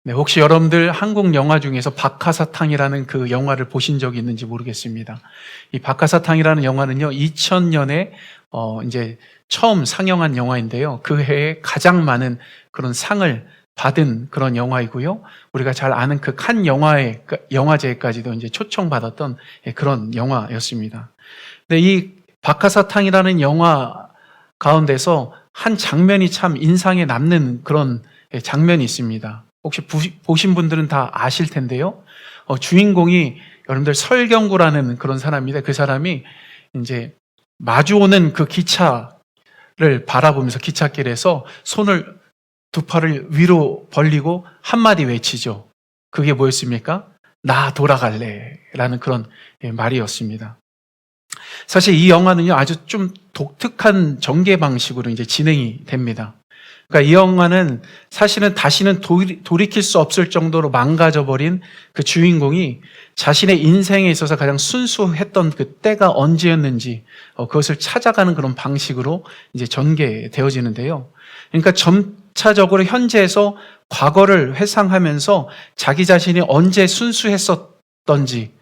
네, 혹시 여러분들 한국 영화 중에서 박하사탕이라는 그 영화를 보신 적이 있는지 모르겠습니다. 이 박하사탕이라는 영화는요, 2000년에 이제 처음 상영한 영화인데요. 그 해에 가장 많은 그런 상을 받은 그런 영화이고요. 우리가 잘 아는 그 칸 영화제까지도 이제 초청받았던 그런 영화였습니다. 근데 이 박하사탕이라는 영화 가운데서 한 장면이 참 인상에 남는 그런 장면이 있습니다. 혹시 보신 분들은 다 아실 텐데요. 주인공이 여러분들 설경구라는 그런 사람인데, 그 사람이 이제 마주오는 그 기차를 바라보면서 기찻길에서 손을 두 팔을 위로 벌리고 한마디 외치죠. 그게 뭐였습니까? 나 돌아갈래 라는 그런 말이었습니다. 사실 이 영화는요, 아주 좀 독특한 전개 방식으로 이제 진행이 됩니다. 그러니까 이 영화는 사실은 다시는 돌이킬 수 없을 정도로 망가져버린 그 주인공이 자신의 인생에 있어서 가장 순수했던 그 때가 언제였는지 그것을 찾아가는 그런 방식으로 이제 전개되어지는데요. 그러니까 점차적으로 현재에서 과거를 회상하면서 자기 자신이 언제 순수했었던지,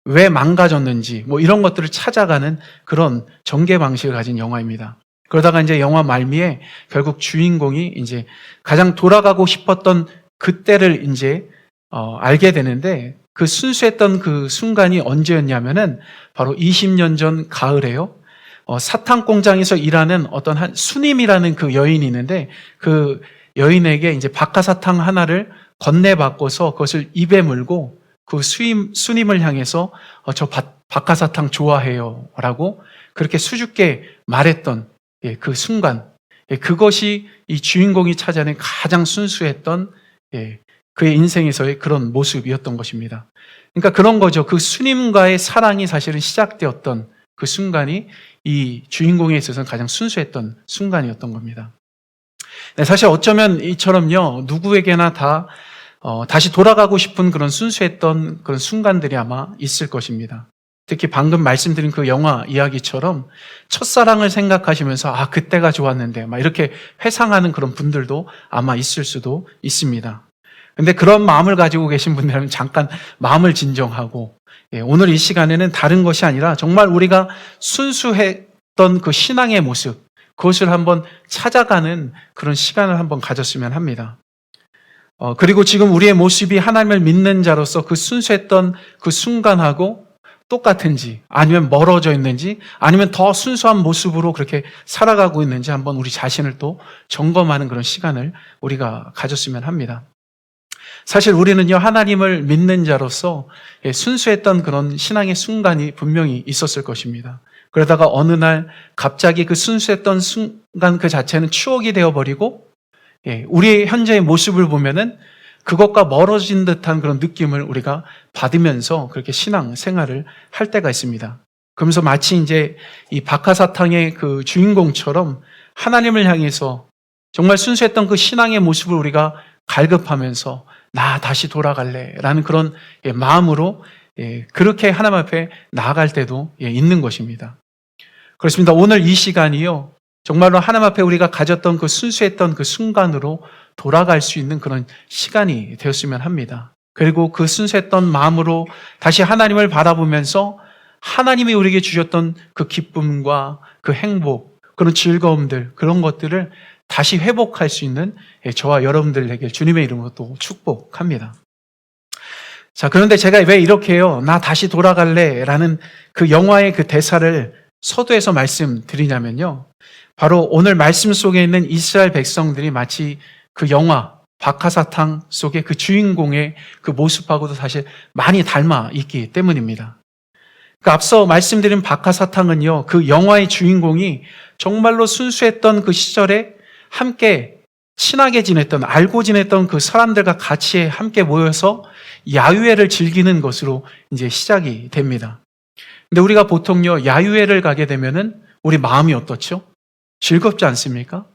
왜 망가졌는지, 뭐 이런 것들을 찾아가는 그런 전개 방식을 가진 영화입니다. 그러다가 이제 영화 말미에 결국 주인공이 이제 가장 돌아가고 싶었던 그때를 이제 알게 되는데, 그 순수했던 그 순간이 언제였냐면은 바로 20년 전 가을에요. 사탕 공장에서 일하는 어떤 한 수님이라는 그 여인이 있는데, 그 여인에게 이제 박하사탕 하나를 건네받고서 그것을 입에 물고 그 수님을 향해서 저 박하사탕 좋아해요 라고 그렇게 수줍게 말했던 그 순간, 그것이 이 주인공이 찾아낸 가장 순수했던 그의 인생에서의 그런 모습이었던 것입니다. 그러니까 그런 거죠. 그 스님과의 사랑이 사실은 시작되었던 그 순간이 이 주인공에 있어서는 가장 순수했던 순간이었던 겁니다. 네, 사실 어쩌면 이처럼요, 누구에게나 다 다시 돌아가고 싶은 그런 순수했던 그런 순간들이 아마 있을 것입니다. 특히 방금 말씀드린 그 영화 이야기처럼 첫사랑을 생각하시면서 그때가 좋았는데 막 이렇게 회상하는 그런 분들도 아마 있을 수도 있습니다. 근데 그런 마음을 가지고 계신 분들은 잠깐 마음을 진정하고, 오늘 이 시간에는 다른 것이 아니라 정말 우리가 순수했던 그 신앙의 모습, 그것을 한번 찾아가는 그런 시간을 한번 가졌으면 합니다. 그리고 지금 우리의 모습이 하나님을 믿는 자로서 그 순수했던 그 순간하고 똑같은지, 아니면 멀어져 있는지, 아니면 더 순수한 모습으로 그렇게 살아가고 있는지 한번 우리 자신을 또 점검하는 그런 시간을 우리가 가졌으면 합니다. 사실 우리는요, 하나님을 믿는 자로서 순수했던 그런 신앙의 순간이 분명히 있었을 것입니다. 그러다가 어느 날 갑자기 그 순수했던 순간 그 자체는 추억이 되어버리고, 우리의 현재의 모습을 보면은 그것과 멀어진 듯한 그런 느낌을 우리가 받으면서 그렇게 신앙 생활을 할 때가 있습니다. 그러면서 마치 이제 이 박하사탕의 그 주인공처럼 하나님을 향해서 정말 순수했던 그 신앙의 모습을 우리가 갈급하면서 나 다시 돌아갈래 라는 그런 마음으로 그렇게 하나님 앞에 나아갈 때도 있는 것입니다. 그렇습니다. 오늘 이 시간이요, 정말로 하나님 앞에 우리가 가졌던 그 순수했던 그 순간으로 돌아갈 수 있는 그런 시간이 되었으면 합니다. 그리고 그 순수했던 마음으로 다시 하나님을 바라보면서 하나님이 우리에게 주셨던 그 기쁨과 그 행복, 그런 즐거움들, 그런 것들을 다시 회복할 수 있는 저와 여러분들에게 주님의 이름으로 또 축복합니다. 자, 그런데 제가 왜 이렇게 해요? 나 다시 돌아갈래 라는 그 영화의 그 대사를 서두에서 말씀드리냐면요, 바로 오늘 말씀 속에 있는 이스라엘 백성들이 마치 그 영화 박하사탕 속의 그 주인공의 그 모습하고도 사실 많이 닮아 있기 때문입니다. 그 앞서 말씀드린 박하사탕은요, 그 영화의 주인공이 정말로 순수했던 그 시절에 함께 친하게 지냈던, 알고 지냈던 그 사람들과 같이 함께 모여서 야유회를 즐기는 것으로 이제 시작이 됩니다. 근데 우리가 보통요, 야유회를 가게 되면은 우리 마음이 어떻죠? 즐겁지 않습니까?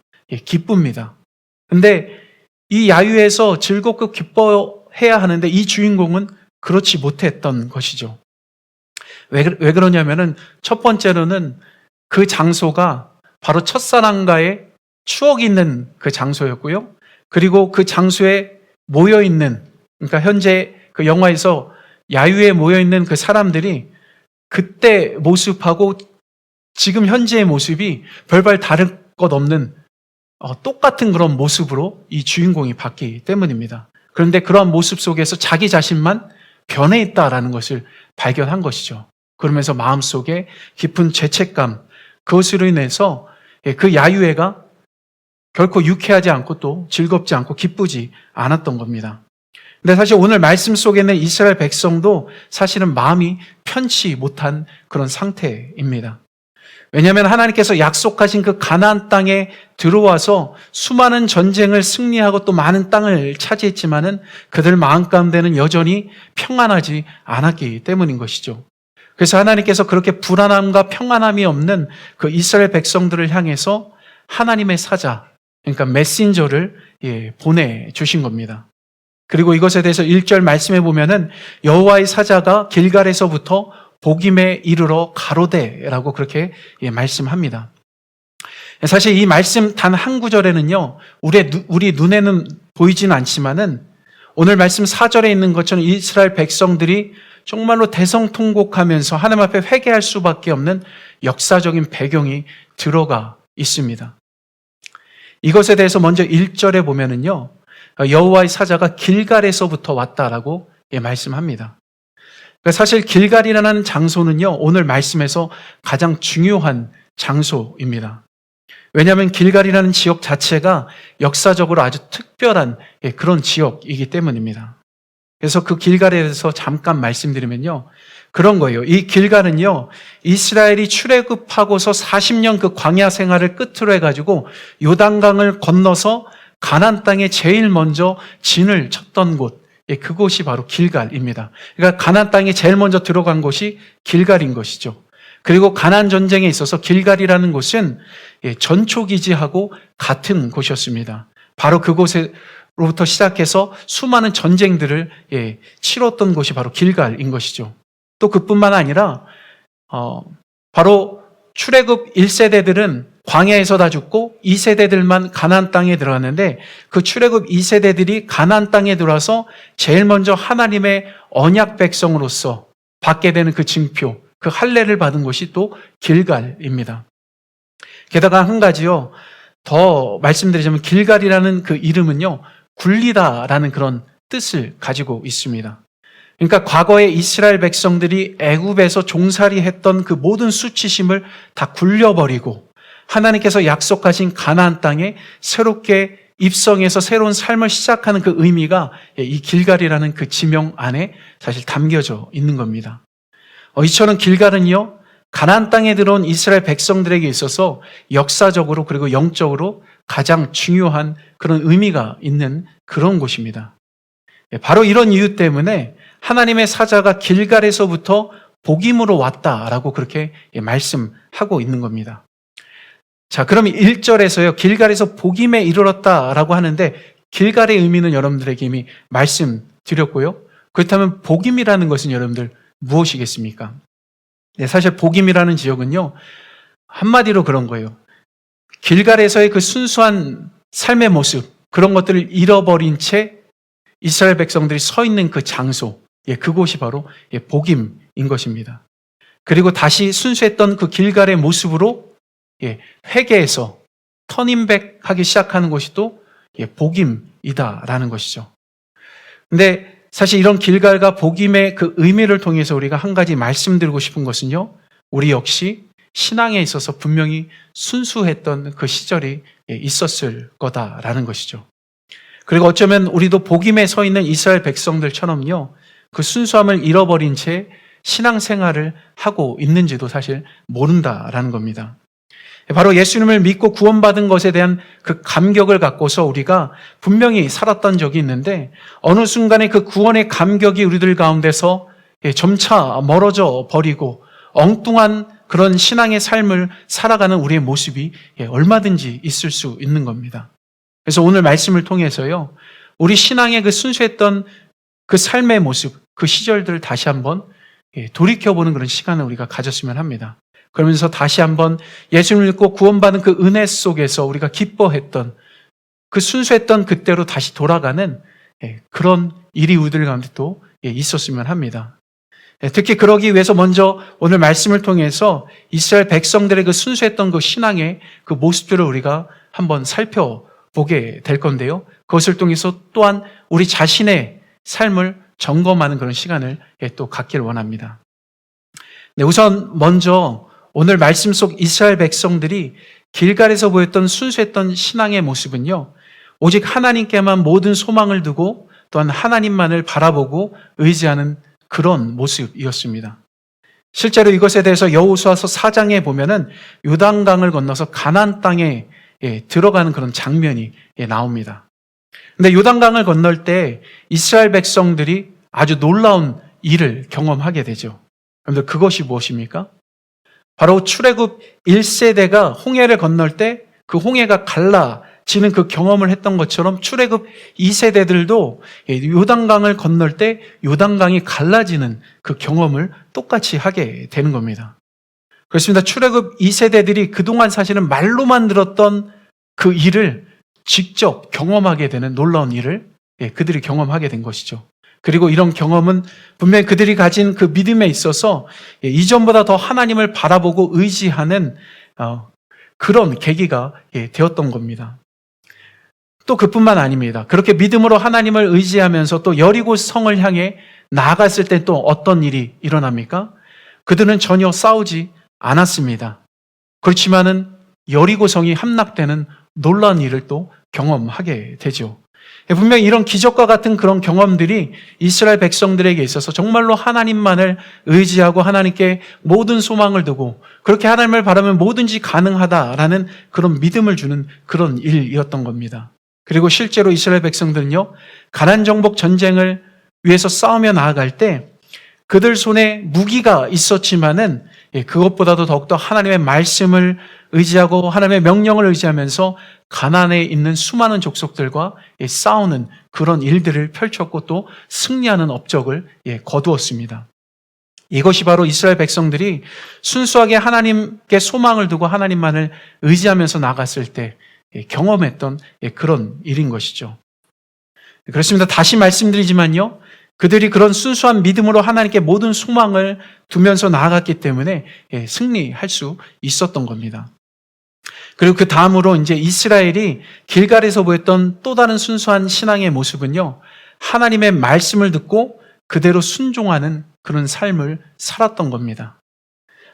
기쁩니다. 근데 이 야유에서 즐겁고 기뻐해야 하는데 이 주인공은 그렇지 못했던 것이죠. 왜 그러냐면은 첫 번째로는 그 장소가 바로 첫사랑과의 추억이 있는 그 장소였고요. 그리고 그 장소에 모여있는, 그러니까 현재 그 영화에서 야유에 모여있는 그 사람들이 그때 모습하고 지금 현재의 모습이 별반 다를 것 없는 똑같은 그런 모습으로 이 주인공이 바뀌기 때문입니다. 그런데 그러한 모습 속에서 자기 자신만 변해 있다라는 것을 발견한 것이죠. 그러면서 마음속에 깊은 죄책감, 그것으로 인해서 그 야유회가 결코 유쾌하지 않고 또 즐겁지 않고 기쁘지 않았던 겁니다. 근데 사실 오늘 말씀 속에는 이스라엘 백성도 사실은 마음이 편치 못한 그런 상태입니다. 왜냐하면 하나님께서 약속하신 그 가나안 땅에 들어와서 수많은 전쟁을 승리하고 또 많은 땅을 차지했지만은 그들 마음 가운데는 여전히 평안하지 않았기 때문인 것이죠. 그래서 하나님께서 그렇게 불안함과 평안함이 없는 그 이스라엘 백성들을 향해서 하나님의 사자, 그러니까 메신저를 보내주신 겁니다. 그리고 이것에 대해서 1절 말씀해 보면은 여호와의 사자가 길갈에서부터 복임에 이르러 가로되라고 그렇게 말씀합니다. 사실 이 말씀 단 한 구절에는요, 우리 눈에는 보이지는 않지만은 오늘 말씀 4절에 있는 것처럼 이스라엘 백성들이 정말로 대성통곡하면서 하나님 앞에 회개할 수밖에 없는 역사적인 배경이 들어가 있습니다. 이것에 대해서 먼저 1절에 보면은요, 여호와의 사자가 길갈에서부터 왔다라고 말씀합니다. 사실 길갈이라는 장소는요, 오늘 말씀에서 가장 중요한 장소입니다. 왜냐하면 길갈이라는 지역 자체가 역사적으로 아주 특별한 그런 지역이기 때문입니다. 그래서 그 길갈에 대해서 잠깐 말씀드리면요, 그런 거예요. 이 길갈은요, 이스라엘이 출애굽하고서 40년 그 광야 생활을 끝으로 해가지고 요단강을 건너서 가나안 땅에 제일 먼저 진을 쳤던 곳, 그곳이 바로 길갈입니다. 그러니까 가나안 땅에 제일 먼저 들어간 곳이 길갈인 것이죠. 그리고 가나안 전쟁에 있어서 길갈이라는 곳은 전초기지하고 같은 곳이었습니다. 바로 그곳으로부터 시작해서 수많은 전쟁들을 치렀던 곳이 바로 길갈인 것이죠. 또 그뿐만 아니라 바로 출애굽 1세대들은 광야에서 다 죽고 2세대들만 가나안 땅에 들어갔는데 그 출애굽 2세대들이 가나안 땅에 들어와서 제일 먼저 하나님의 언약 백성으로서 받게 되는 그 징표, 그 할례를 받은 곳이 또 길갈입니다. 게다가 한 가지요, 더 말씀드리자면 길갈이라는 그 이름은요, 굴리다라는 그런 뜻을 가지고 있습니다. 그러니까 과거에 이스라엘 백성들이 애굽에서 종살이했던 그 모든 수치심을 다 굴려버리고 하나님께서 약속하신 가나안 땅에 새롭게 입성해서 새로운 삶을 시작하는 그 의미가 이 길갈이라는 그 지명 안에 사실 담겨져 있는 겁니다. 이처럼 길갈은요, 가나안 땅에 들어온 이스라엘 백성들에게 있어서 역사적으로 그리고 영적으로 가장 중요한 그런 의미가 있는 그런 곳입니다. 바로 이런 이유 때문에 하나님의 사자가 길갈에서부터 복임으로 왔다라고 그렇게 말씀하고 있는 겁니다. 자, 그럼 1절에서요, 길갈에서 복임에 이르렀다라고 하는데 길갈의 의미는 여러분들에게 이미 말씀드렸고요. 그렇다면 복임이라는 것은 여러분들 무엇이겠습니까? 네, 사실 복임이라는 지역은요, 한마디로 그런 거예요. 길갈에서의 그 순수한 삶의 모습, 그런 것들을 잃어버린 채 이스라엘 백성들이 서 있는 그 장소, 그곳이 바로 복임인 것입니다. 그리고 다시 순수했던 그 길갈의 모습으로 회개해서 터닝백하기 시작하는 것이 또 복임이다라는 것이죠. 근데 사실 이런 길갈과 복임의 그 의미를 통해서 우리가 한 가지 말씀드리고 싶은 것은요, 우리 역시 신앙에 있어서 분명히 순수했던 그 시절이 있었을 거다라는 것이죠. 그리고 어쩌면 우리도 복임에 서 있는 이스라엘 백성들처럼요, 그 순수함을 잃어버린 채 신앙생활을 하고 있는지도 사실 모른다라는 겁니다. 바로 예수님을 믿고 구원받은 것에 대한 그 감격을 갖고서 우리가 분명히 살았던 적이 있는데 어느 순간에 그 구원의 감격이 우리들 가운데서 점차 멀어져 버리고 엉뚱한 그런 신앙의 삶을 살아가는 우리의 모습이 얼마든지 있을 수 있는 겁니다. 그래서 오늘 말씀을 통해서요, 우리 신앙의 그 순수했던 그 삶의 모습, 그 시절들을 다시 한번 돌이켜보는 그런 시간을 우리가 가졌으면 합니다. 그러면서 다시 한번 예수님을 믿고 구원받은 그 은혜 속에서 우리가 기뻐했던 그 순수했던 그때로 다시 돌아가는 그런 일이 우리들 가운데 또 있었으면 합니다. 특히 그러기 위해서 먼저 오늘 말씀을 통해서 이스라엘 백성들의 그 순수했던 그 신앙의 그 모습들을 우리가 한번 살펴보게 될 건데요. 그것을 통해서 또한 우리 자신의 삶을 점검하는 그런 시간을 또 갖기를 원합니다. 우선 먼저 오늘 말씀 속 이스라엘 백성들이 길갈에서 보였던 순수했던 신앙의 모습은요, 오직 하나님께만 모든 소망을 두고 또한 하나님만을 바라보고 의지하는 그런 모습이었습니다. 실제로 이것에 대해서 여호수아서 4장에 보면은 요단강을 건너서 가나안 땅에 들어가는 그런 장면이 나옵니다. 근데 요단강을 건널 때 이스라엘 백성들이 아주 놀라운 일을 경험하게 되죠. 그런데 그것이 무엇입니까? 바로 출애굽 1세대가 홍해를 건널 때 그 홍해가 갈라지는 그 경험을 했던 것처럼 출애굽 2세대들도 요단강을 건널 때 요단강이 갈라지는 그 경험을 똑같이 하게 되는 겁니다. 그렇습니다. 출애굽 2세대들이 그동안 사실은 말로만 들었던 그 일을 직접 경험하게 되는 놀라운 일을 그들이 경험하게 된 것이죠. 그리고 이런 경험은 분명히 그들이 가진 그 믿음에 있어서 이전보다 더 하나님을 바라보고 의지하는 그런 계기가 되었던 겁니다. 또 그뿐만 아닙니다. 그렇게 믿음으로 하나님을 의지하면서 또 여리고 성을 향해 나아갔을 때 또 어떤 일이 일어납니까? 그들은 전혀 싸우지 않았습니다. 그렇지만은 여리고 성이 함락되는 놀라운 일을 또 경험하게 되죠. 분명히 이런 기적과 같은 그런 경험들이 이스라엘 백성들에게 있어서 정말로 하나님만을 의지하고 하나님께 모든 소망을 두고 그렇게 하나님을 바라면 뭐든지 가능하다라는 그런 믿음을 주는 그런 일이었던 겁니다. 그리고 실제로 이스라엘 백성들은요, 가나안 정복 전쟁을 위해서 싸우며 나아갈 때 그들 손에 무기가 있었지만은 그것보다도 더욱더 하나님의 말씀을 의지하고 하나님의 명령을 의지하면서 가나안에 있는 수많은 족속들과 싸우는 그런 일들을 펼쳤고 또 승리하는 업적을 거두었습니다. 이것이 바로 이스라엘 백성들이 순수하게 하나님께 소망을 두고 하나님만을 의지하면서 나갔을 때 경험했던 그런 일인 것이죠. 그렇습니다. 다시 말씀드리지만요, 그들이 그런 순수한 믿음으로 하나님께 모든 소망을 두면서 나아갔기 때문에 승리할 수 있었던 겁니다. 그리고 그 다음으로 이제 이스라엘이 길갈에서 보였던 또 다른 순수한 신앙의 모습은요, 하나님의 말씀을 듣고 그대로 순종하는 그런 삶을 살았던 겁니다.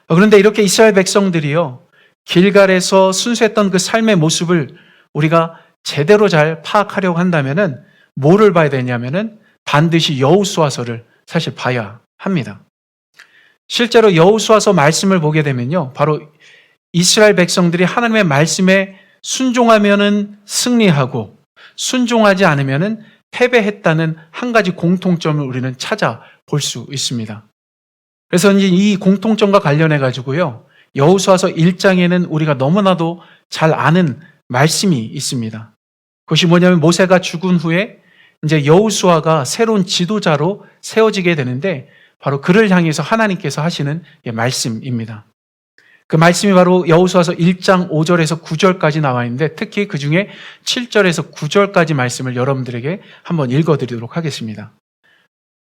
그런데 이렇게 이스라엘 백성들이요, 길갈에서 순수했던 그 삶의 모습을 우리가 제대로 잘 파악하려고 한다면은 뭐를 봐야 되냐면은 반드시 여호수아서를 사실 봐야 합니다. 실제로 여호수아서 말씀을 보게 되면요, 바로 이스라엘 백성들이 하나님의 말씀에 순종하면은 승리하고 순종하지 않으면은 패배했다는 한 가지 공통점을 우리는 찾아볼 수 있습니다. 그래서 이제 이 공통점과 관련해 가지고요, 여호수아서 1장에는 우리가 너무나도 잘 아는 말씀이 있습니다. 그것이 뭐냐면 모세가 죽은 후에 이제 여호수아가 새로운 지도자로 세워지게 되는데 바로 그를 향해서 하나님께서 하시는 말씀입니다. 그 말씀이 바로 여호수아서 1장 5절에서 9절까지 나와 있는데 특히 그 중에 7절에서 9절까지 말씀을 여러분들에게 한번 읽어드리도록 하겠습니다.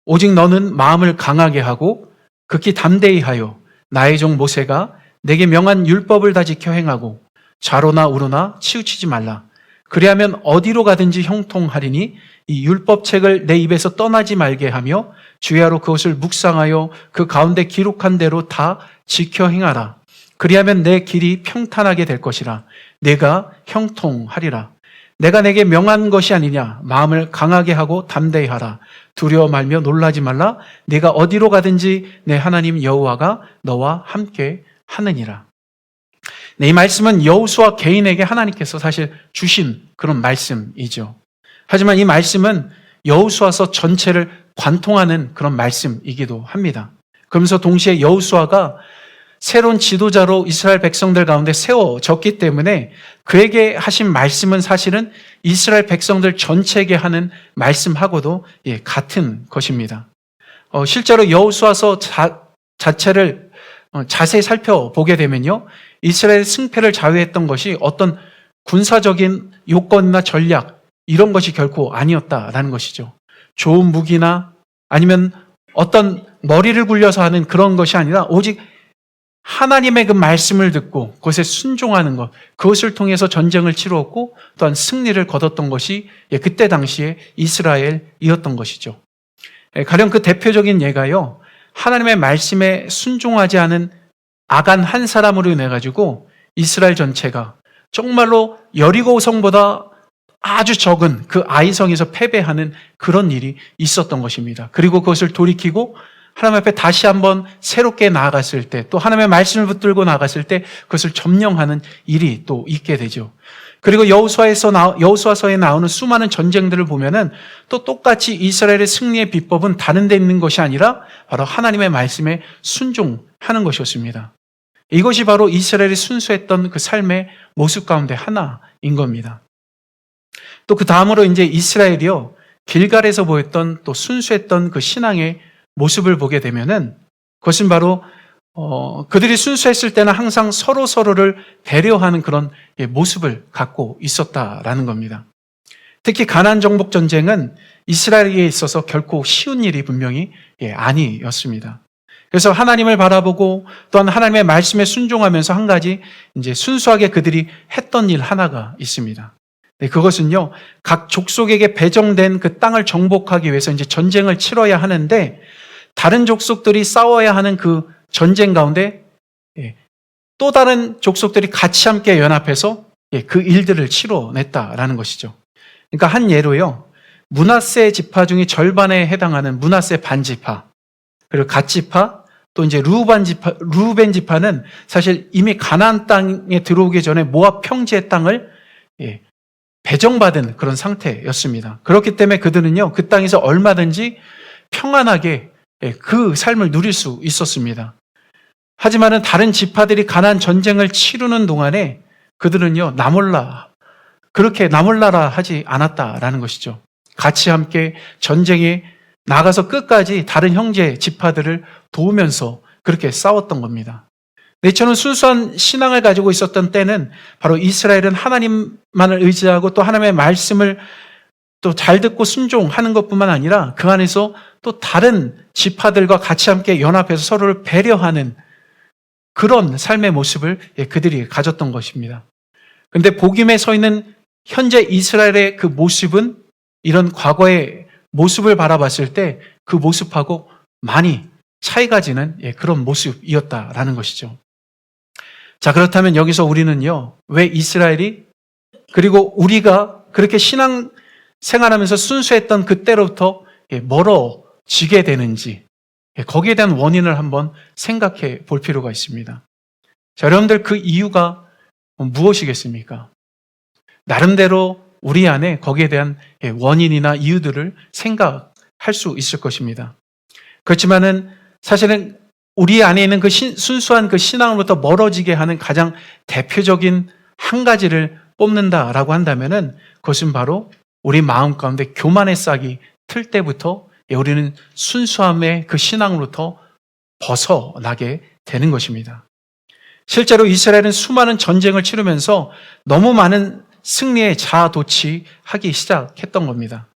오직 너는 마음을 강하게 하고 극히 담대히 하여 나의 종 모세가 내게 명한 율법을 다 지켜 행하고 좌로나 우로나 치우치지 말라. 그리하면 어디로 가든지 형통하리니 이 율법책을 내 입에서 떠나지 말게 하며 주야로 그것을 묵상하여 그 가운데 기록한 대로 다 지켜 행하라. 그리하면 내 길이 평탄하게 될 것이라. 내가 형통하리라. 내가 내게 명한 것이 아니냐. 마음을 강하게 하고 담대히 하라. 두려워 말며 놀라지 말라. 내가 어디로 가든지 내 하나님 여호와가 너와 함께 하느니라. 이 말씀은 여호수아 개인에게 하나님께서 사실 주신 그런 말씀이죠. 하지만 이 말씀은 여호수아서 전체를 관통하는 그런 말씀이기도 합니다. 그러면서 동시에 여호수아가 새로운 지도자로 이스라엘 백성들 가운데 세워졌기 때문에 그에게 하신 말씀은 사실은 이스라엘 백성들 전체에게 하는 말씀하고도 같은 것입니다. 실제로 여호수아서 자체를 자세히 살펴보게 되면요, 이스라엘 승패를 좌우했던 것이 어떤 군사적인 요건이나 전략 이런 것이 결코 아니었다라는 것이죠. 좋은 무기나 아니면 어떤 머리를 굴려서 하는 그런 것이 아니라 오직 하나님의 그 말씀을 듣고 그것에 순종하는 것, 그것을 통해서 전쟁을 치루었고 또한 승리를 거뒀던 것이 그때 당시에 이스라엘이었던 것이죠. 가령 그 대표적인 예가요, 하나님의 말씀에 순종하지 않은 아간 한 사람으로 인해 가지고 이스라엘 전체가 정말로 여리고 성보다 아주 적은 그 아이성에서 패배하는 그런 일이 있었던 것입니다. 그리고 그것을 돌이키고 하나님 앞에 다시 한번 새롭게 나아갔을 때, 또 하나님의 말씀을 붙들고 나아갔을 때 그것을 점령하는 일이 또 있게 되죠. 그리고 여호수아서에 나오는 수많은 전쟁들을 보면은 또 똑같이 이스라엘의 승리의 비법은 다른 데 있는 것이 아니라 바로 하나님의 말씀에 순종하는 것이었습니다. 이것이 바로 이스라엘이 순수했던 그 삶의 모습 가운데 하나인 겁니다. 또 그 다음으로 이제 이스라엘이요, 길갈에서 보였던 또 순수했던 그 신앙의 모습을 보게 되면은 그것은 바로 그들이 순수했을 때는 항상 서로를 배려하는 그런 모습을 갖고 있었다라는 겁니다. 특히 가나안 정복 전쟁은 이스라엘에 있어서 결코 쉬운 일이 분명히 아니었습니다. 그래서 하나님을 바라보고 또한 하나님의 말씀에 순종하면서 한 가지 이제 순수하게 그들이 했던 일 하나가 있습니다. 그것은요, 각 족속에게 배정된 그 땅을 정복하기 위해서 이제 전쟁을 치러야 하는데 다른 족속들이 싸워야 하는 그 전쟁 가운데 또 다른 족속들이 같이 함께 연합해서 그 일들을 치러냈다라는 것이죠. 그러니까 한 예로요, 므낫세 지파 중에 절반에 해당하는 므낫세 반지파, 그리고 갓지파, 또 이제 루벤 지파는 사실 이미 가나안 땅에 들어오기 전에 모압 평지의 땅을 배정받은 그런 상태였습니다. 그렇기 때문에 그들은요, 그 땅에서 얼마든지 평안하게 그 삶을 누릴 수 있었습니다. 하지만은 다른 지파들이 가나안 전쟁을 치르는 동안에 그들은요, 그렇게 나몰라라 하지 않았다라는 것이죠. 같이 함께 전쟁에 나가서 끝까지 다른 형제 지파들을 도우면서 그렇게 싸웠던 겁니다. 이처럼 순수한 신앙을 가지고 있었던 때는 바로 이스라엘은 하나님만을 의지하고 또 하나님의 말씀을 또 잘 듣고 순종하는 것뿐만 아니라 그 안에서 또 다른 지파들과 같이 함께 연합해서 서로를 배려하는 그런 삶의 모습을 그들이 가졌던 것입니다. 그런데 복임에 서 있는 현재 이스라엘의 그 모습은 이런 과거의 모습을 바라봤을 때 그 모습하고 많이 차이가 지는 그런 모습이었다라는 것이죠. 자, 그렇다면 여기서 우리는요, 왜 이스라엘이 그리고 우리가 그렇게 신앙 생활하면서 순수했던 그때로부터 멀어지게 되는지 거기에 대한 원인을 한번 생각해 볼 필요가 있습니다. 자, 여러분들 그 이유가 무엇이겠습니까? 나름대로 우리 안에 거기에 대한 원인이나 이유들을 생각할 수 있을 것입니다. 그렇지만은 사실은 우리 안에 있는 그 순수한 그 신앙으로부터 멀어지게 하는 가장 대표적인 한 가지를 뽑는다라고 한다면은 그것은 바로 우리 마음 가운데 교만의 싹이 틀 때부터 우리는 순수함의 그 신앙으로부터 벗어나게 되는 것입니다. 실제로 이스라엘은 수많은 전쟁을 치르면서 너무 많은 승리에 자아도취하기 시작했던 겁니다.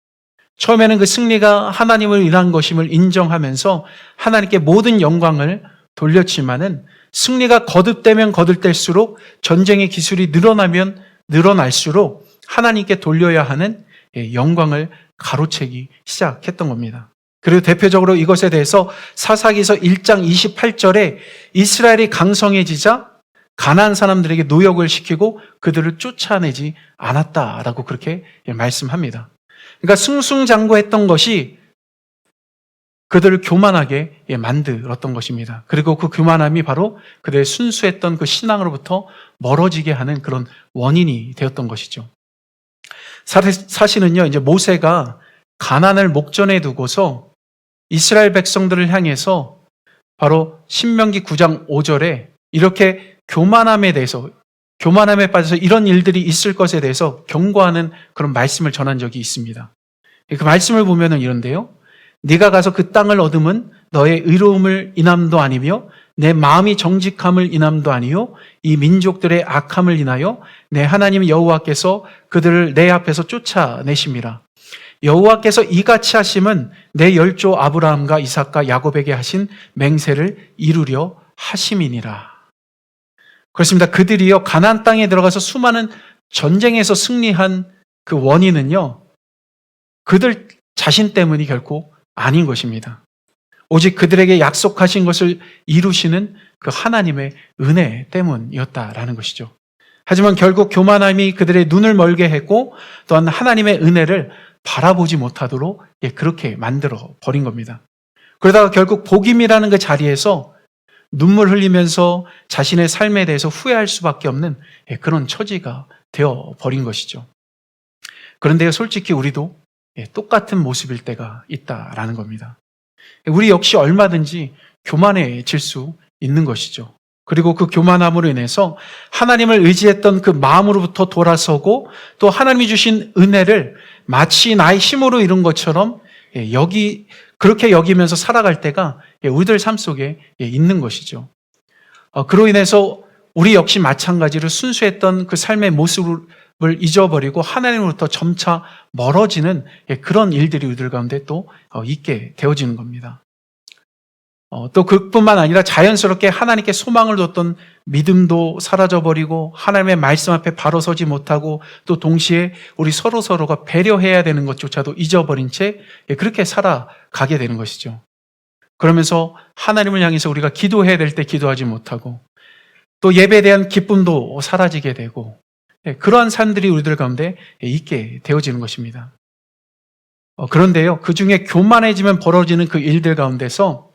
처음에는 그 승리가 하나님을 인한 것임을 인정하면서 하나님께 모든 영광을 돌렸지만은 승리가 거듭되면 거듭될수록 전쟁의 기술이 늘어나면 늘어날수록 하나님께 돌려야 하는 영광을 가로채기 시작했던 겁니다. 그리고 대표적으로 이것에 대해서 사사기서 1장 28절에 이스라엘이 강성해지자 가나안 사람들에게 노역을 시키고 그들을 쫓아내지 않았다라고 그렇게 말씀합니다. 그러니까 승승장구했던 것이 그들을 교만하게 만들었던 것입니다. 그리고 그 교만함이 바로 그들의 순수했던 그 신앙으로부터 멀어지게 하는 그런 원인이 되었던 것이죠. 사실은요, 이제 모세가 가나안을 목전에 두고서 이스라엘 백성들을 향해서 바로 신명기 9장 5절에 이렇게 교만함에 빠져서 이런 일들이 있을 것에 대해서 경고하는 그런 말씀을 전한 적이 있습니다. 그 말씀을 보면은 이런데요. 네가 가서 그 땅을 얻으면 너의 의로움을 인함도 아니며 내 마음이 정직함을 인함도 아니요 이 민족들의 악함을 인하여 내 하나님 여호와께서 그들을 내 앞에서 쫓아내심이라. 여호와께서 이같이 하심은 내 열조 아브라함과 이삭과 야곱에게 하신 맹세를 이루려 하심이니라. 그렇습니다. 그들이요 가나안 땅에 들어가서 수많은 전쟁에서 승리한 그 원인은요 그들 자신 때문이 결코 아닌 것입니다. 오직 그들에게 약속하신 것을 이루시는 그 하나님의 은혜 때문이었다라는 것이죠. 하지만 결국 교만함이 그들의 눈을 멀게 했고 또한 하나님의 은혜를 바라보지 못하도록 그렇게 만들어 버린 겁니다. 그러다가 결국 복임이라는 그 자리에서 눈물 흘리면서 자신의 삶에 대해서 후회할 수밖에 없는 그런 처지가 되어 버린 것이죠. 그런데 솔직히 우리도 똑같은 모습일 때가 있다라는 겁니다. 우리 역시 얼마든지 교만해질 수 있는 것이죠. 그리고 그 교만함으로 인해서 하나님을 의지했던 그 마음으로부터 돌아서고 또 하나님이 주신 은혜를 마치 나의 힘으로 이룬 것처럼 그렇게 여기면서 살아갈 때가 우리들 삶 속에 있는 것이죠. 그로 인해서 우리 역시 마찬가지로 순수했던 그 삶의 모습을 잊어버리고 하나님으로부터 점차 멀어지는 그런 일들이 우리들 가운데 또 있게 되어지는 겁니다. 또 그뿐만 아니라 자연스럽게 하나님께 소망을 뒀던 믿음도 사라져버리고 하나님의 말씀 앞에 바로 서지 못하고 또 동시에 우리 서로가 배려해야 되는 것조차도 잊어버린 채 그렇게 살아가게 되는 것이죠. 그러면서 하나님을 향해서 우리가 기도해야 될 때 기도하지 못하고 또 예배에 대한 기쁨도 사라지게 되고 그러한 삶들이 우리들 가운데 있게 되어지는 것입니다. 그런데요, 그 중에 교만해지면 벌어지는 그 일들 가운데서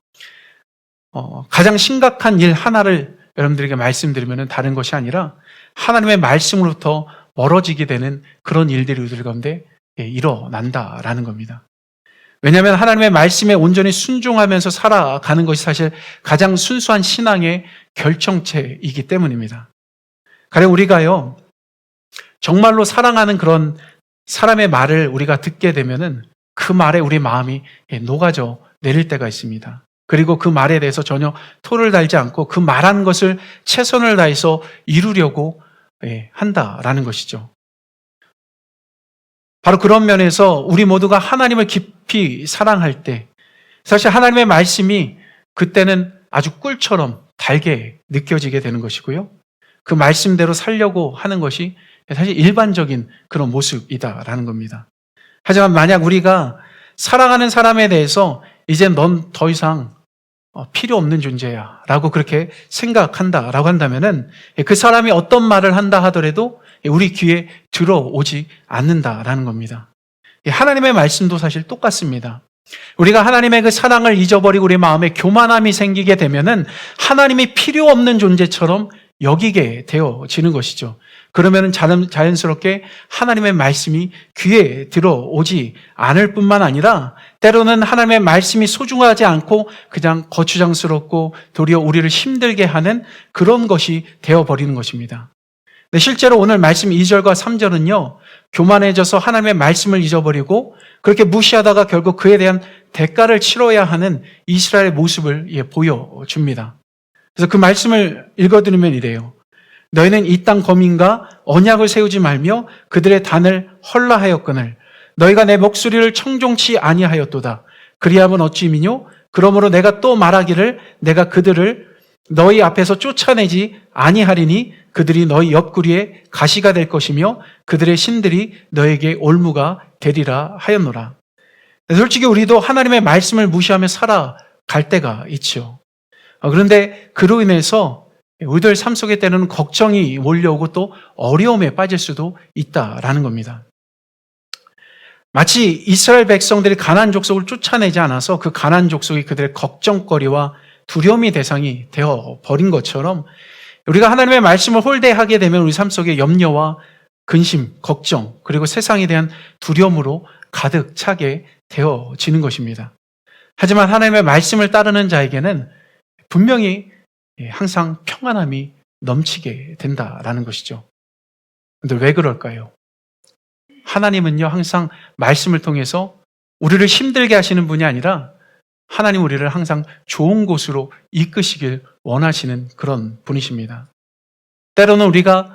가장 심각한 일 하나를 여러분들에게 말씀드리면 다른 것이 아니라 하나님의 말씀으로부터 멀어지게 되는 그런 일들이 우리들 가운데 일어난다라는 겁니다. 왜냐하면 하나님의 말씀에 온전히 순종하면서 살아가는 것이 사실 가장 순수한 신앙의 결정체이기 때문입니다. 가령 우리가요 정말로 사랑하는 그런 사람의 말을 우리가 듣게 되면은 그 말에 우리 마음이 녹아져 내릴 때가 있습니다. 그리고 그 말에 대해서 전혀 토를 달지 않고 그 말한 것을 최선을 다해서 이루려고 한다라는 것이죠. 바로 그런 면에서 우리 모두가 하나님을 깊이 사랑할 때 사실 하나님의 말씀이 그때는 아주 꿀처럼 달게 느껴지게 되는 것이고요. 그 말씀대로 살려고 하는 것이 사실 일반적인 그런 모습이다라는 겁니다. 하지만 만약 우리가 사랑하는 사람에 대해서 이제 넌 더 이상 필요 없는 존재야 라고 그렇게 생각한다라고 한다면은 그 사람이 어떤 말을 한다 하더라도 우리 귀에 들어오지 않는다라는 겁니다. 하나님의 말씀도 사실 똑같습니다. 우리가 하나님의 그 사랑을 잊어버리고 우리 마음에 교만함이 생기게 되면은 하나님이 필요 없는 존재처럼 여기게 되어지는 것이죠. 그러면 자연스럽게 하나님의 말씀이 귀에 들어오지 않을 뿐만 아니라 때로는 하나님의 말씀이 소중하지 않고 그냥 거추장스럽고 도리어 우리를 힘들게 하는 그런 것이 되어버리는 것입니다. 근데 실제로 오늘 말씀 2절과 3절은요. 교만해져서 하나님의 말씀을 잊어버리고 그렇게 무시하다가 결국 그에 대한 대가를 치러야 하는 이스라엘의 모습을 보여줍니다. 그래서 그 말씀을 읽어드리면 이래요. 너희는 이 땅 거민과 언약을 세우지 말며 그들의 단을 헐라하였거늘 너희가 내 목소리를 청종치 아니하였도다. 그리하면 어찌미뇨? 그러므로 내가 또 말하기를 내가 그들을 너희 앞에서 쫓아내지 아니하리니 그들이 너희 옆구리에 가시가 될 것이며 그들의 신들이 너에게 올무가 되리라 하였노라. 솔직히 우리도 하나님의 말씀을 무시하며 살아갈 때가 있죠. 그런데 그로 인해서 우리들 삶 속에 때는 걱정이 몰려오고 또 어려움에 빠질 수도 있다라는 겁니다. 마치 이스라엘 백성들이 가나안 족속을 쫓아내지 않아서 그 가나안 족속이 그들의 걱정거리와 두려움의 대상이 되어 버린 것처럼 우리가 하나님의 말씀을 홀대하게 되면 우리 삶 속에 염려와 근심, 걱정 그리고 세상에 대한 두려움으로 가득 차게 되어지는 것입니다. 하지만 하나님의 말씀을 따르는 자에게는 분명히 항상 평안함이 넘치게 된다라는 것이죠. 그런데 왜 그럴까요? 하나님은요 항상 말씀을 통해서 우리를 힘들게 하시는 분이 아니라 하나님 우리를 항상 좋은 곳으로 이끄시길 원하시는 그런 분이십니다. 때로는 우리가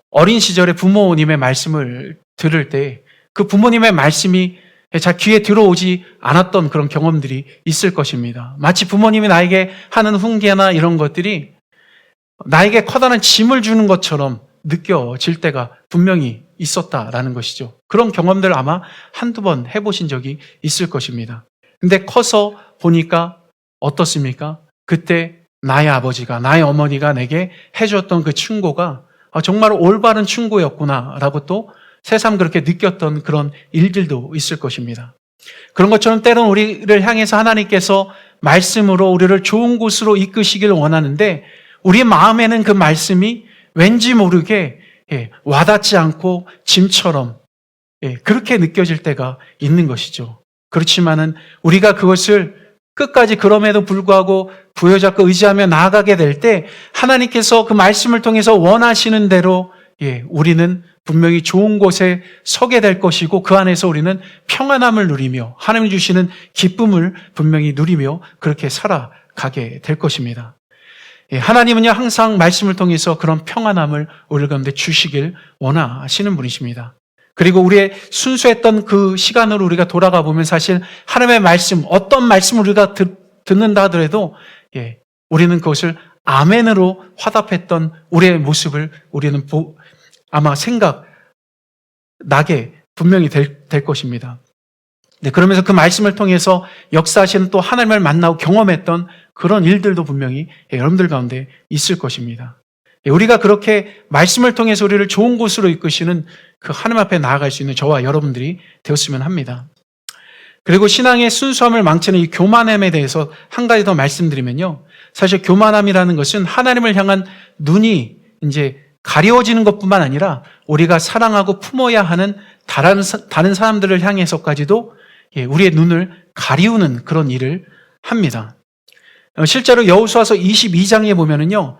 어린 시절에 부모님의 말씀을 들을 때 그 부모님의 말씀이 자 귀에 들어오지 않았던 그런 경험들이 있을 것입니다. 마치 부모님이 나에게 하는 훈계나 이런 것들이 나에게 커다란 짐을 주는 것처럼 느껴질 때가 분명히 있었다라는 것이죠. 그런 경험들 아마 한두 번 해보신 적이 있을 것입니다. 근데 커서 보니까 어떻습니까? 그때 나의 아버지가, 나의 어머니가 내게 해줬던 그 충고가 정말 올바른 충고였구나라고 또 새삼 그렇게 느꼈던 그런 일들도 있을 것입니다. 그런 것처럼 때로는 우리를 향해서 하나님께서 말씀으로 우리를 좋은 곳으로 이끄시길 원하는데 우리 마음에는 그 말씀이 왠지 모르게 와닿지 않고 짐처럼 그렇게 느껴질 때가 있는 것이죠. 그렇지만은 우리가 그것을 끝까지 그럼에도 불구하고 부여잡고 의지하며 나아가게 될 때 하나님께서 그 말씀을 통해서 원하시는 대로 우리는 분명히 좋은 곳에 서게 될 것이고 그 안에서 우리는 평안함을 누리며 하나님 주시는 기쁨을 분명히 누리며 그렇게 살아가게 될 것입니다. 하나님은요 항상 말씀을 통해서 그런 평안함을 우리 가운데 주시길 원하시는 분이십니다. 그리고 우리의 순수했던 그 시간으로 우리가 돌아가 보면 사실 하나님의 말씀, 어떤 말씀을 우리가 듣는다 하더라도 우리는 그것을 아멘으로 화답했던 우리의 모습을 우리는 아마 생각나게 분명히 될 것입니다. 그러면서 그 말씀을 통해서 역사하시는 또 하나님을 만나고 경험했던 그런 일들도 분명히 여러분들 가운데 있을 것입니다. 우리가 그렇게 말씀을 통해서 우리를 좋은 곳으로 이끄시는 그 하나님 앞에 나아갈 수 있는 저와 여러분들이 되었으면 합니다. 그리고 신앙의 순수함을 망치는 이 교만함에 대해서 한 가지 더 말씀드리면요. 사실 교만함이라는 것은 하나님을 향한 눈이 이제 가려워지는 것뿐만 아니라 우리가 사랑하고 품어야 하는 다른 사람들을 향해서까지도 우리의 눈을 가리우는 그런 일을 합니다. 실제로 여호수아서 22장에 보면은요.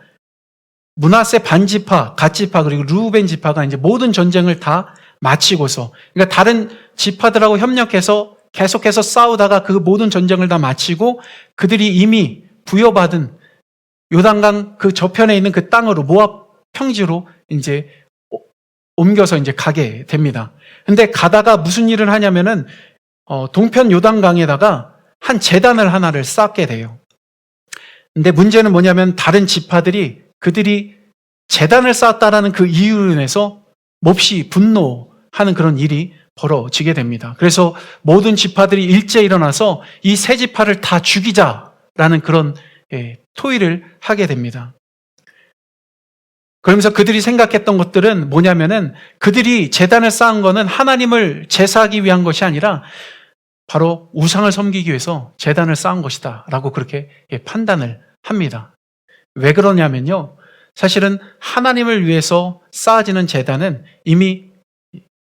므낫세 반지파, 갓지파 그리고 르우벤 지파가 이제 모든 전쟁을 다 마치고서 그러니까 다른 지파들하고 협력해서 계속해서 싸우다가 그 모든 전쟁을 다 마치고 그들이 이미 부여받은 요단강 그 저편에 있는 그 땅으로 모압 평지로 이제 옮겨서 이제 가게 됩니다. 근데 가다가 무슨 일을 하냐면은 동편 요단강에다가 한 제단을 하나를 쌓게 돼요. 근데 문제는 뭐냐면 다른 지파들이 그들이 제단을 쌓았다라는 그 이유로 인해서 몹시 분노하는 그런 일이 벌어지게 됩니다. 그래서 모든 지파들이 일제히 일어나서 이 세 지파를 다 죽이자라는 그런 토의를 하게 됩니다. 그러면서 그들이 생각했던 것들은 뭐냐면은 그들이 제단을 쌓은 거는 하나님을 제사하기 위한 것이 아니라 바로 우상을 섬기기 위해서 제단을 쌓은 것이다 라고 그렇게 판단을 합니다. 왜 그러냐면요. 사실은 하나님을 위해서 쌓아지는 제단은 이미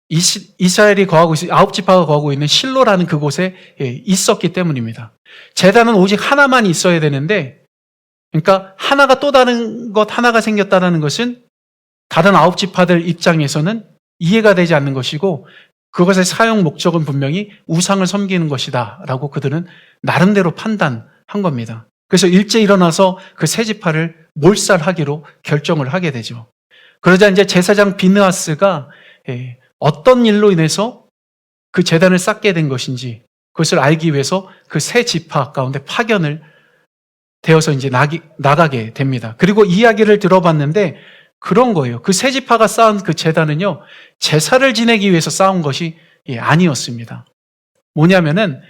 이스라엘이 거하고 있는 9지파가 거하고 있는 실로라는 그곳에 있었기 때문입니다. 제단은 오직 하나만 있어야 되는데 그러니까 하나가 또 다른 것 하나가 생겼다는 것은 다른 9지파들 입장에서는 이해가 되지 않는 것이고 그것의 사용 목적은 분명히 우상을 섬기는 것이다 라고 그들은 나름대로 판단한 겁니다. 그래서 일제히 일어나서 그 세 지파를 몰살하기로 결정을 하게 되죠. 그러자 이제 제사장 비느하스가 어떤 일로 인해서 그 제단을 쌓게 된 것인지 그것을 알기 위해서 그 세 지파 가운데 파견을 되어서 이제 나가게 됩니다. 그리고 이야기를 들어봤는데 그런 거예요. 그 세 지파가 쌓은 그 제단은요, 제사를 지내기 위해서 쌓은 것이 아니었습니다. 뭐냐면은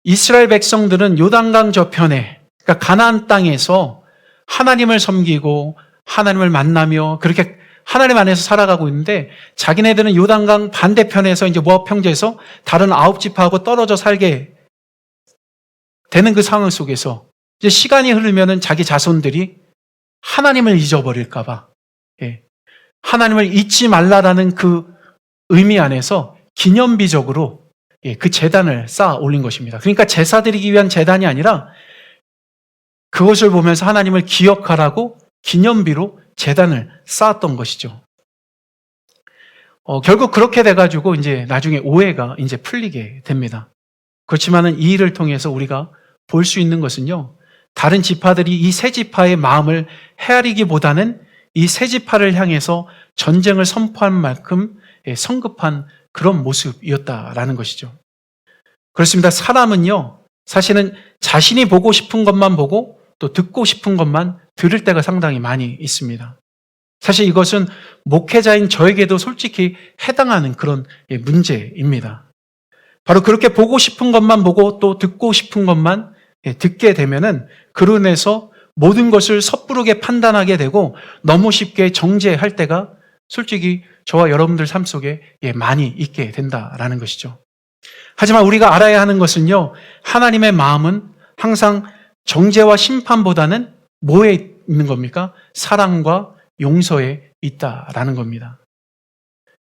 이스라엘 백성들은 요단강 저편에, 그러니까 가나안 땅에서 하나님을 섬기고 하나님을 만나며 그렇게 하나님 안에서 살아가고 있는데 자기네들은 요단강 반대편에서 이제 모압 평지에서 다른 9지파하고 떨어져 살게 되는 그 상황 속에서 이제 시간이 흐르면은 자기 자손들이 하나님을 잊어버릴까봐 하나님을 잊지 말라라는 그 의미 안에서 기념비적으로 그 제단을 쌓아 올린 것입니다. 그러니까 제사 드리기 위한 제단이 아니라 그것을 보면서 하나님을 기억하라고 기념비로 제단을 쌓았던 것이죠. 결국 그렇게 돼가지고 이제 나중에 오해가 이제 풀리게 됩니다. 그렇지만은 이 일을 통해서 우리가 볼 수 있는 것은요, 다른 지파들이 이 세 지파의 마음을 헤아리기보다는 이 세 지파를 향해서 전쟁을 선포한 만큼 성급한 그런 모습이었다라는 것이죠. 그렇습니다. 사람은요, 사실은 자신이 보고 싶은 것만 보고 또 듣고 싶은 것만 들을 때가 상당히 많이 있습니다. 사실 이것은 목회자인 저에게도 솔직히 해당하는 그런 문제입니다. 바로 그렇게 보고 싶은 것만 보고 또 듣고 싶은 것만 듣게 되면은 그로 인해서 모든 것을 섣부르게 판단하게 되고 너무 쉽게 정죄할 때가 솔직히 저와 여러분들 삶 속에 많이 있게 된다라는 것이죠. 하지만 우리가 알아야 하는 것은요, 하나님의 마음은 항상 정죄와 심판보다는 뭐에 있는 겁니까? 사랑과 용서에 있다라는 겁니다.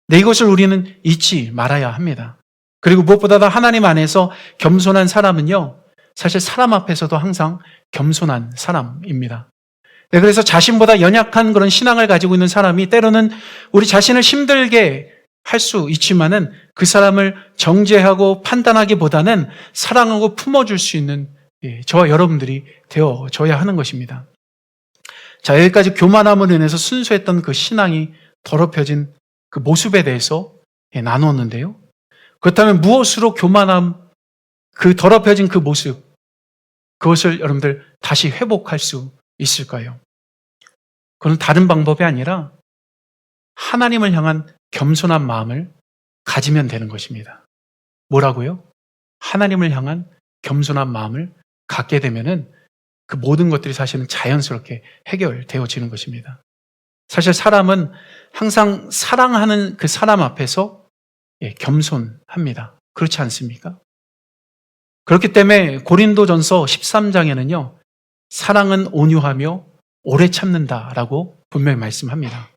네, 이것을 우리는 잊지 말아야 합니다. 그리고 무엇보다도 하나님 안에서 겸손한 사람은요, 사실 사람 앞에서도 항상 겸손한 사람입니다. 네, 그래서 자신보다 연약한 그런 신앙을 가지고 있는 사람이 때로는 우리 자신을 힘들게 할 수 있지만은 그 사람을 정죄하고 판단하기보다는 사랑하고 품어줄 수 있는 저와 여러분들이 되어져야 하는 것입니다. 자, 여기까지 교만함으로 인해서 순수했던 그 신앙이 더럽혀진 그 모습에 대해서 나누었는데요. 그렇다면 무엇으로 교만함, 그 더럽혀진 그 모습, 그것을 여러분들 다시 회복할 수 있을까요? 그건 다른 방법이 아니라 하나님을 향한 겸손한 마음을 가지면 되는 것입니다. 뭐라고요? 하나님을 향한 겸손한 마음을 갖게 되면은 그 모든 것들이 사실은 자연스럽게 해결되어지는 것입니다. 사실 사람은 항상 사랑하는 그 사람 앞에서 겸손합니다. 그렇지 않습니까? 그렇기 때문에 고린도전서 13장에는요, 사랑은 온유하며 오래 참는다라고 분명히 말씀합니다.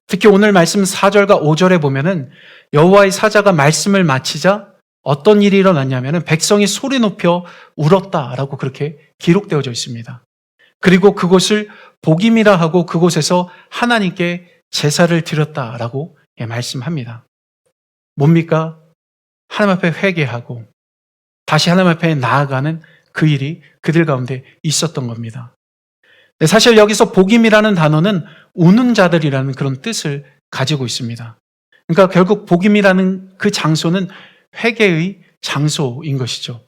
특히 오늘 말씀 4절과 5절에 보면은 여호와의 사자가 말씀을 마치자 어떤 일이 일어났냐면은 백성이 소리 높여 울었다라고 그렇게 기록되어져 있습니다. 그리고 그곳을 복임이라 하고 그곳에서 하나님께 제사를 드렸다라고 말씀합니다. 뭡니까? 하나님 앞에 회개하고 다시 하나님 앞에 나아가는 그 일이 그들 가운데 있었던 겁니다. 사실 여기서 복임이라는 단어는 우는 자들이라는 그런 뜻을 가지고 있습니다. 그러니까 결국 복임이라는 그 장소는 회개의 장소인 것이죠.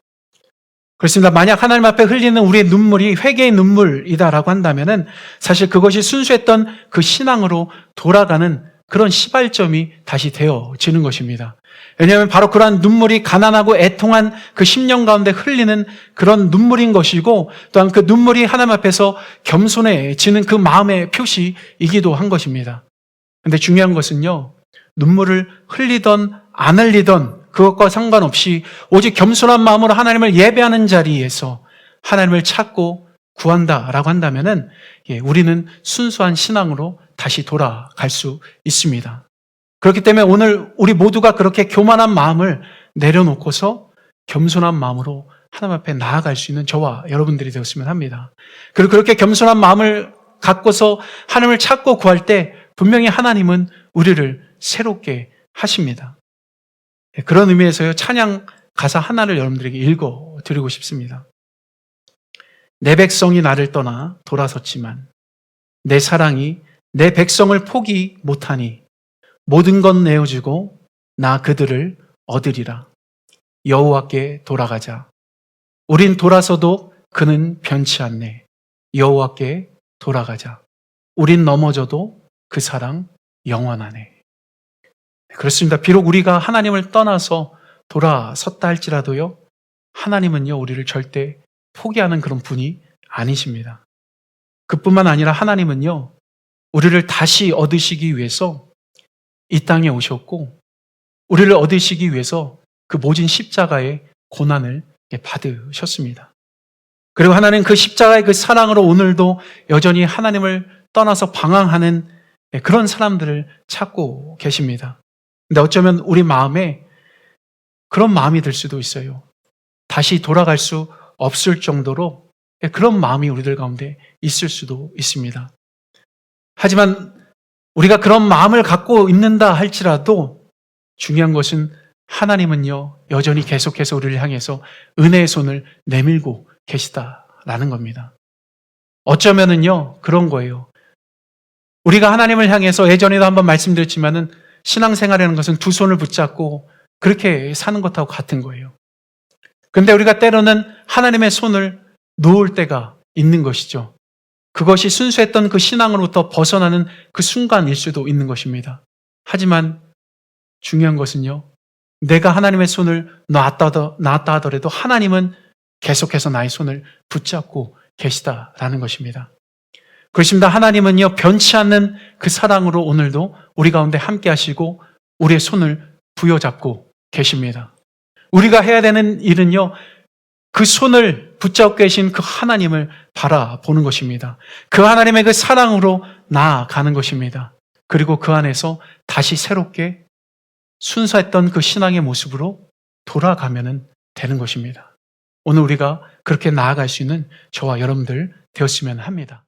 그렇습니다. 만약 하나님 앞에 흘리는 우리의 눈물이 회개의 눈물이다라고 한다면은 사실 그것이 순수했던 그 신앙으로 돌아가는 그런 시발점이 다시 되어지는 것입니다. 왜냐하면 바로 그러한 눈물이 가난하고 애통한 그 심령 가운데 흘리는 그런 눈물인 것이고 또한 그 눈물이 하나님 앞에서 겸손해지는 그 마음의 표시이기도 한 것입니다. 그런데 중요한 것은요, 눈물을 흘리던 안 흘리던 그것과 상관없이 오직 겸손한 마음으로 하나님을 예배하는 자리에서 하나님을 찾고 구한다라고 한다면은 우리는 순수한 신앙으로 다시 돌아갈 수 있습니다. 그렇기 때문에 오늘 우리 모두가 그렇게 교만한 마음을 내려놓고서 겸손한 마음으로 하나님 앞에 나아갈 수 있는 저와 여러분들이 되었으면 합니다. 그리고 그렇게 겸손한 마음을 갖고서 하나님을 찾고 구할 때 분명히 하나님은 우리를 새롭게 하십니다. 그런 의미에서요, 찬양 가사 하나를 여러분들에게 읽어드리고 싶습니다. 내 백성이 나를 떠나 돌아섰지만 내 사랑이 내 백성을 포기 못하니 모든 것 내어주고 나 그들을 얻으리라. 여호와께 돌아가자. 우린 돌아서도 그는 변치 않네. 여호와께 돌아가자. 우린 넘어져도 그 사랑 영원하네. 그렇습니다. 비록 우리가 하나님을 떠나서 돌아섰다 할지라도요, 하나님은요, 우리를 절대 포기하는 그런 분이 아니십니다. 그뿐만 아니라 하나님은요, 우리를 다시 얻으시기 위해서 이 땅에 오셨고 우리를 얻으시기 위해서 그 모진 십자가의 고난을 받으셨습니다. 그리고 하나님 그 십자가의 그 사랑으로 오늘도 여전히 하나님을 떠나서 방황하는 그런 사람들을 찾고 계십니다. 근데 어쩌면 우리 마음에 그런 마음이 들 수도 있어요. 다시 돌아갈 수 없을 정도로 그런 마음이 우리들 가운데 있을 수도 있습니다. 하지만 우리가 그런 마음을 갖고 있는다 할지라도 중요한 것은 하나님은요, 여전히 계속해서 우리를 향해서 은혜의 손을 내밀고 계시다라는 겁니다. 어쩌면은요, 그런 거예요. 우리가 하나님을 향해서 예전에도 한번 말씀드렸지만은 신앙생활이라는 것은 두 손을 붙잡고 그렇게 사는 것하고 같은 거예요. 근데 우리가 때로는 하나님의 손을 놓을 때가 있는 것이죠. 그것이 순수했던 그 신앙으로부터 벗어나는 그 순간일 수도 있는 것입니다. 하지만 중요한 것은요, 내가 하나님의 손을 놨다 하더라도 하나님은 계속해서 나의 손을 붙잡고 계시다라는 것입니다. 그렇습니다. 하나님은요, 변치 않는 그 사랑으로 오늘도 우리 가운데 함께 하시고 우리의 손을 부여잡고 계십니다. 우리가 해야 되는 일은요, 그 손을 붙잡고 계신 그 하나님을 바라보는 것입니다. 그 하나님의 그 사랑으로 나아가는 것입니다. 그리고 그 안에서 다시 새롭게 순수했던 그 신앙의 모습으로 돌아가면 되는 것입니다. 오늘 우리가 그렇게 나아갈 수 있는 저와 여러분들 되었으면 합니다.